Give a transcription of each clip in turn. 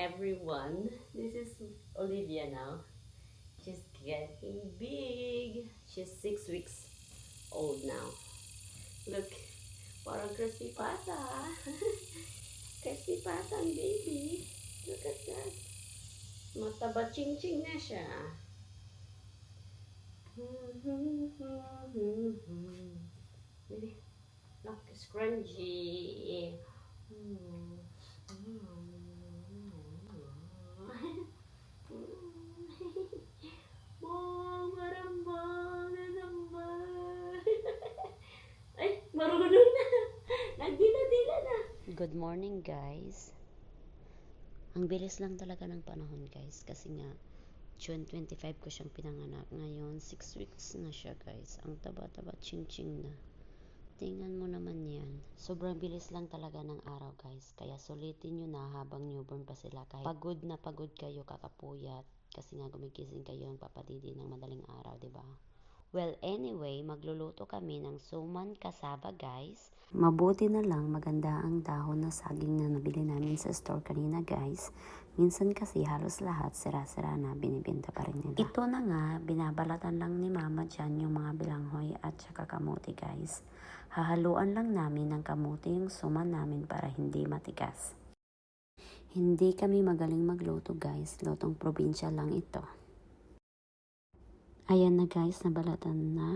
everyone. This is Olivia now. She's getting big. She's 6 weeks old now. Look, parang crispy pata. Crispy pata ang baby. Look at that. Mataba ching-ching na siya. Baby, look, scrunchy. Mom, marambang na naman. Ay, marunong na. Nagdila-dila na. Good morning, guys. Ang bilis lang talaga ng panahon, guys. Kasi nga, June 25 ko siyang pinanganak. Ngayon, 6 weeks na siya, guys. Ang taba-taba, ching-ching na. Tingnan mo naman yan. Sobrang bilis lang talaga ng araw, guys. Kaya sulitin nyo na habang newborn pa sila. Kahit pagod na pagod kayo, kakapuyat. Kasi nga gumigising kayo ng papadidi ng madaling araw, di ba? Well, anyway, magluluto kami ng suman kasaba, guys. Mabuti na lang maganda ang dahon na saging na nabili namin sa store kanina, guys. Minsan kasi halos lahat sira-sira na, binibenta pa rin nila. Ito na nga, binabalatan lang ni mama dyan yung mga bilanghoy at saka kamote, guys. Hahaluan lang namin ng kamote yung suman namin para hindi matigas. Hindi kami magaling magluto, guys. Lutong probinsya lang ito. Ayan na, guys, nabalatan na.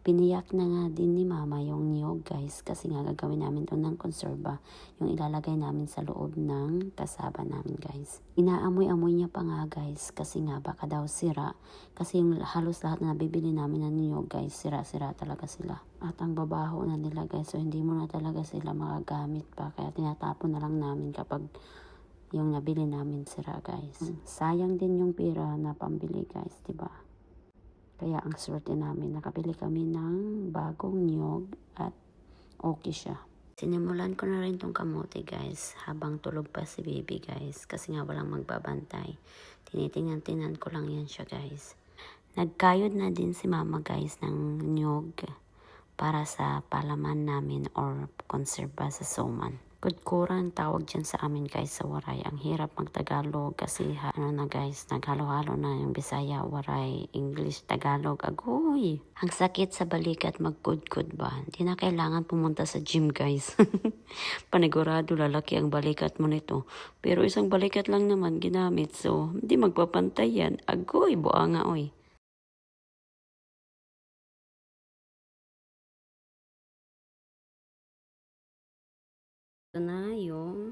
Piniyak na nga din ni mama yung niyog, guys, kasi nga gagawin namin ito ng konserba, yung ilalagay namin sa loob ng kasaba namin, guys. Inaamoy-amoy niya pa nga, guys, kasi nga baka daw sira, kasi yung halos lahat na nabibili namin ng niyog, guys, sira-sira talaga sila. At ang babaho na nila, guys, so hindi mo na talaga sila magagamit pa, kaya tinatapon na lang namin kapag yung nabili namin sira, guys. Sayang din yung pera na pambili, guys, diba? Kaya ang swerte namin, nakabili kami ng bagong niyog at okay siya. Sinimulan ko na rin tong kamote, guys, habang tulog pa si baby, guys, kasi nga walang magbabantay. Tinitingnan-tingnan ko lang yan siya, guys. Nagkayod na din si mama, guys, ng niyog para sa palaman namin or konserba sa suman. Kudkuran tawag dyan sa amin, guys, sa Waray. Ang hirap magtagalog kasi guys, naghalo-halo na yung Bisaya, Waray, English, Tagalog. Agoy! Ang sakit sa balikat magkudkud ba? Hindi na kailangan pumunta sa gym, guys. Panigurado lalaki ang balikat mo nito. Pero isang balikat lang naman ginamit, so hindi magpapantay yan. Agoy! Buanga, oy. Ito na yung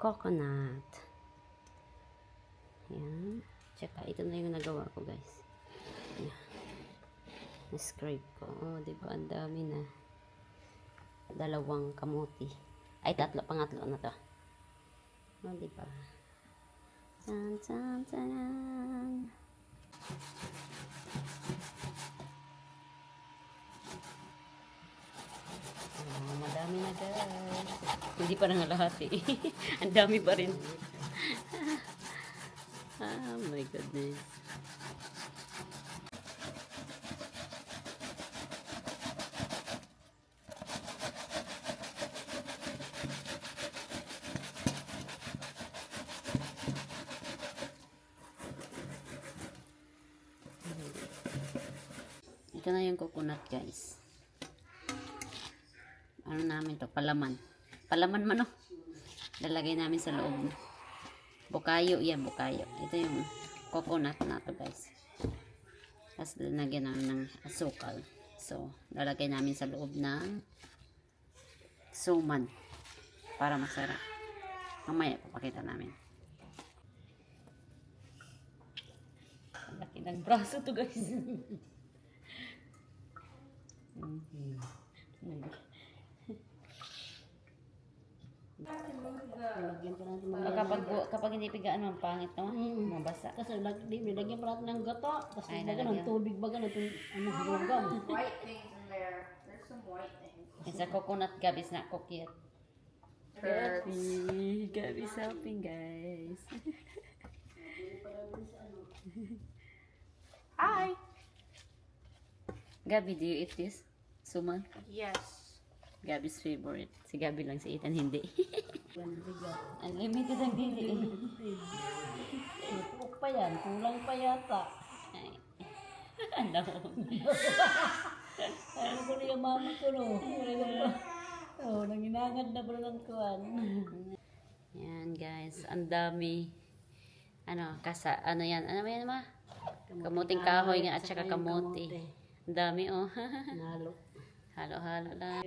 coconut. Ayan. Tsaka ito na yung nagawa ko, guys. Ayan. Na-scrape ko. Oh, diba? Ang dami na. Dalawang kamuti. Ay, pangatlo na to. Oh, diba? Tan, tan, tan. Oh, madami na, guys. Hindi pa na lahat eh. Ang dami pa rin. Oh my goodness. Ito na yung coconut, guys. Ano namin to? Palaman. Palaman man, oh. Lalagay namin sa loob. Bukayo, yan, bukayo. Ito yung coconut na to, guys. Tapos lalagyan namin ng asukal. So, lalagay namin sa loob ng suman para masarap. Mamaya, papakita namin. Laki ng braso to, guys. Kapag hindi pigaan, ang pangit naman. Mabasa. Kasi lagyan pa natin ng gato. Tapos Ay, lagyan ng nalagyan. tubig baga na itong hulugan. White things in there. There's some white things. It's a coconut gabis na cookie. Gabis helping, guys. Hi. Gabi, do you eat this? Suman? Yes. Gabi's favorite. Si Gabi lang, si Ethan hindi. Yan, bigat. Unlimited ang dili. Tutok pa yan, kulang pa yata. Ay. Ano? Ano ko na yung mama ko, no? Oh, nanginangad na pala ng kuwan. Yan guys, ang dami. Ano, ano yan? Ano ba yan ma? Kamuting kahoy nga at saka kamuti. Ang dami oh. Nalo. Halo-halo lang.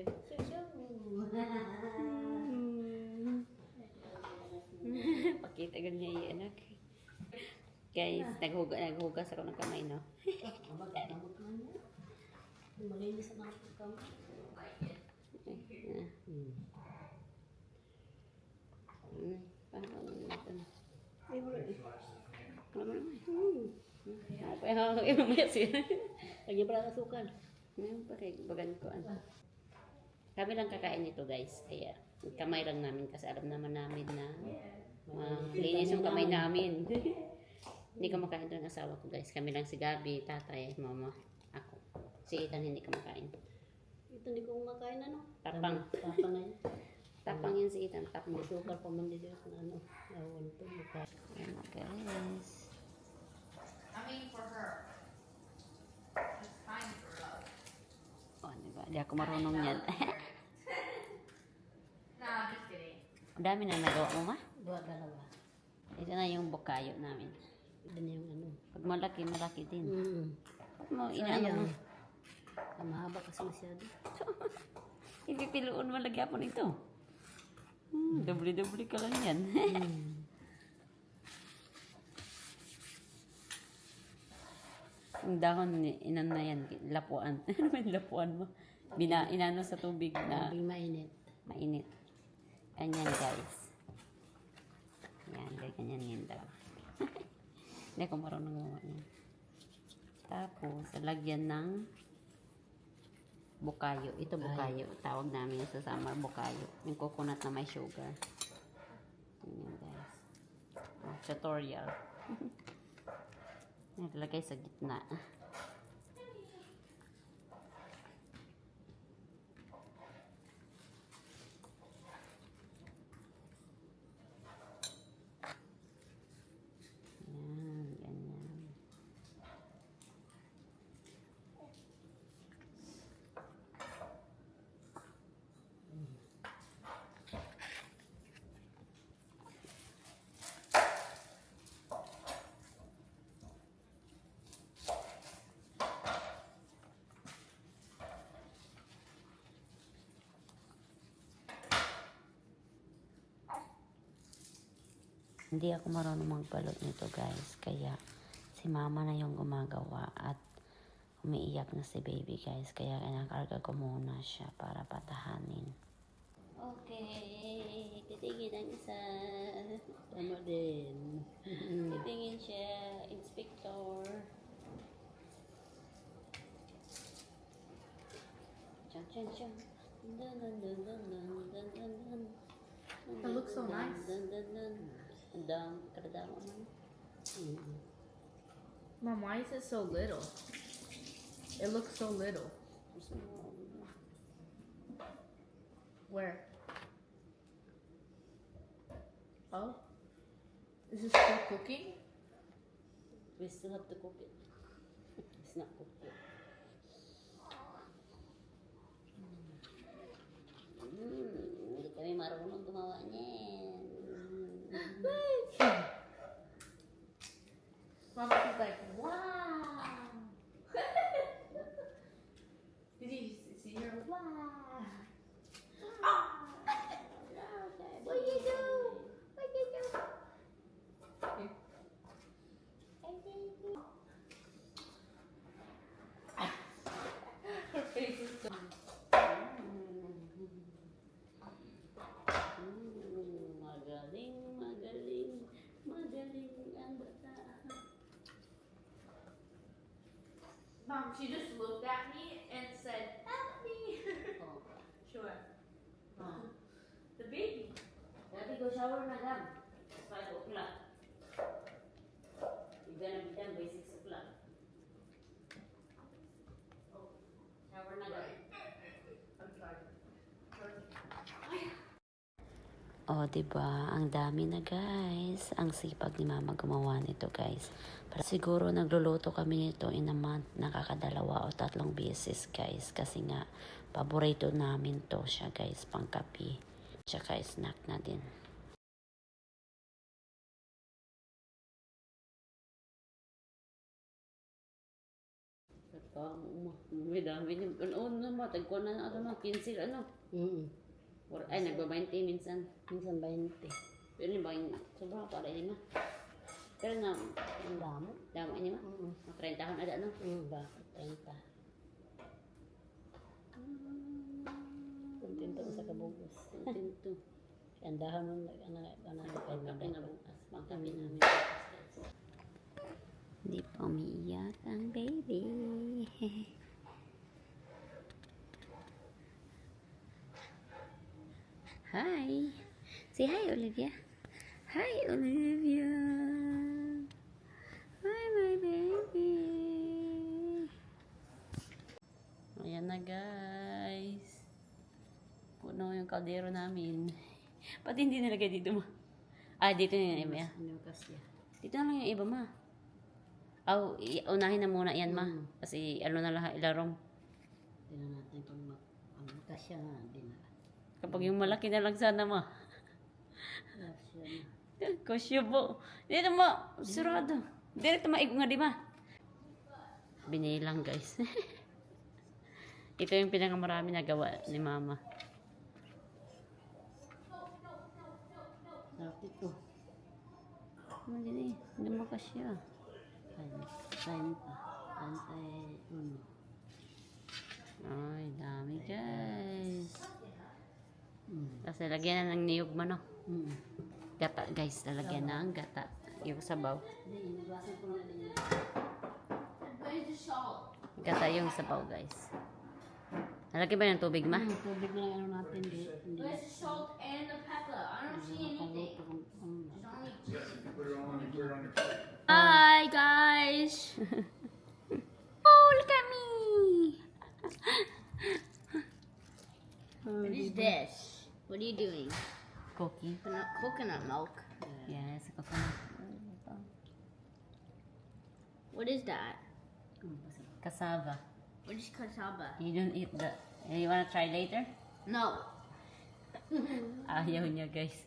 Pakita ko niya yung anak. Guys, naghugas ako ng kamay, no? Abag-abag na niya. Malinis ang ako kami. Paano natin? Ay, wala eh. Apa yang imamaya siya? Lagi pala kasukan. Ngayon pa kay bagan ko. Kami lang kakain nito guys. Kaya kamay lang namin kasi alam naman namin na linis yung kamay namin. Hindi kumakain doon ang asawa ko guys. Kami lang si Gabi, tatay, mama, ako. Si Ethan hindi kumakain. Ito hindi ko kumakain, ano? Tapang. Tapang na yun. Tapang yan si Ethan. Tapang. May sukar pa man dito na ano. Awan to. Ayan guys. I mean, for her. It's fine for love. Oh, diba? Di ako marunong yan. No, I'm just kidding. Ang dami na nagawa mo ma. Dalawa. Ito na yung bukayo namin. Ito na yung ano. Pag malaki, malaki din. Pag mo, inaano mo. Ang mahaba kasi masyado. Ipipiluon mo lagyan po nito. Doble-doble ka lang yan. Ang dahon, inan na yan, lapuan. Ano ba yung lapuan mo? Inano sa tubig na Hindi mainit. mainit. Ganyan guys. Yan, ganyan yan daw. Hindi ako marunong gumawa yan. Tapos, lagyan ng bukayo. Ito bukayo. Tawag namin sa summer bukayo. Yung coconut na may sugar. Ganyan guys. Tutorial. Naglagay sa gitna. Yan, ganyan. Hindi ako marunong magbalot nito guys. Kaya si mama na yung gumagawa at umiiyak na si baby guys. Kaya kinakarga ko muna siya para patahanin. Okay. Titingin ang isa. Tama din. Titingin siya. Inspector. Chan chan chan. Dun dun dun dun dun dun dun dun. It looks so nice. Dun dun dun. Dang, kadang man. Mom, why is it so little? It looks so little. Where? Oh? Is this still cooking? We still have to cook it. It's not cooked yet. Hindi kami marunong gumawa niyan. Mom, she's like, wow. Did you see her? Wow. Oh. What you do? What you do? Her face is so. Magaling, magaling, magaling ang bata. Mom, she just looked at me and said, help me. Oh. Sure. The baby. Dati go shower na gam. 5 o'clock. You're gonna be done by 6 o'clock. Oh, shower na gam. I'm sorry. Oh, O, diba? Ang dami na, guys. Ang sipag ni Mama gumawa nito, guys. Para siguro nagluluto kami nito in a month. Nakakadalawa o 3 beses, guys. Kasi nga, paborito namin to siya, guys. Pangkapi. Tsaka snack na din. May dami niya. Ano naman, tagko na ano, 15, ano. Ay, nagba-20 minsan. Minsan 20. Pero yung bang, sobrang para yun ma. Pero na, Ang damo. dama niya ma. 30 kan ada, no? Bakit 30? Kontento sa kabugos. Tinto. Ang dahon ng Pagkapi na bukas. Pagkapi namin. Hindi pa umiiyak ang baby. Hi. Say hi, Olivia. Hi, Olivia. Hi, my baby. Ayan na, guys. Puno yung kaldero namin. Pati hindi nilagay dito, ma. Ah, dito na yung iba. Ano kasi? Dito na lang yung iba, ma. Unahin na muna yan, ma. Kasi ano na lahat, ilarong. Tingnan natin kung kasya nga. Hindi na. Kapag yung malaki na lang sana, ma. Kasya na. Kusyo po. Dito, ma. Sarado. Direct maigo nga, di ba? Binilang, guys. Ito yung pinakamarami na gawa ni mama. Sarap ito. Hindi mo kasya. 30. 31. Ay, dami, guys. Tapos lalagyan na ng niyog man, no? Gata, guys. Lalagyan na ang gata. Yung sabaw. Hindi, inubasan ko na din. Where's the salt? Gata yung sabaw, guys. Nalagyan ba ng tubig, ma? Tubig lang ano natin. Hindi. Where's the salt and the pepper? I don't see anything. Hi guys. Oh, look at me. What is this? What are you doing? Cookie. Coconut milk. Yes, coconut. What is that? Cassava. What is cassava? You don't eat that. You wanna try later? No. Ayaw niya, guys.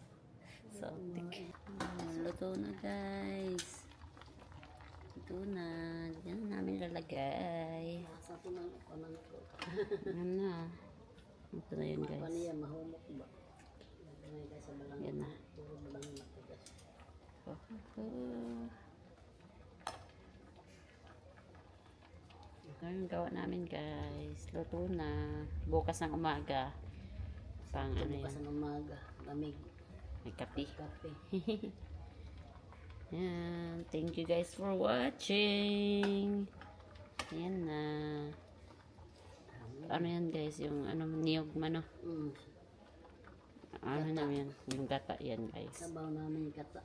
So, thick. Luto na, guys. Luto na. Diyan namin lalagay. Sa ito ng kanan ko. Ano na. Ito na yun, guys. Paniya, mahumok ba? Lagay guys sa balang. Yan na. Puro balang matigas. Ito yung gawa namin, guys. Luto na. Bukas ng umaga. Pang ano Bukas yun. ng umaga. Lamig. May kape. Kape. Yan. Thank you guys for watching. Yan na. Ano yan, guys? Yung ano, niyog man, no? Ano na yan? Yung gata yan, guys. Sabaw namin kata.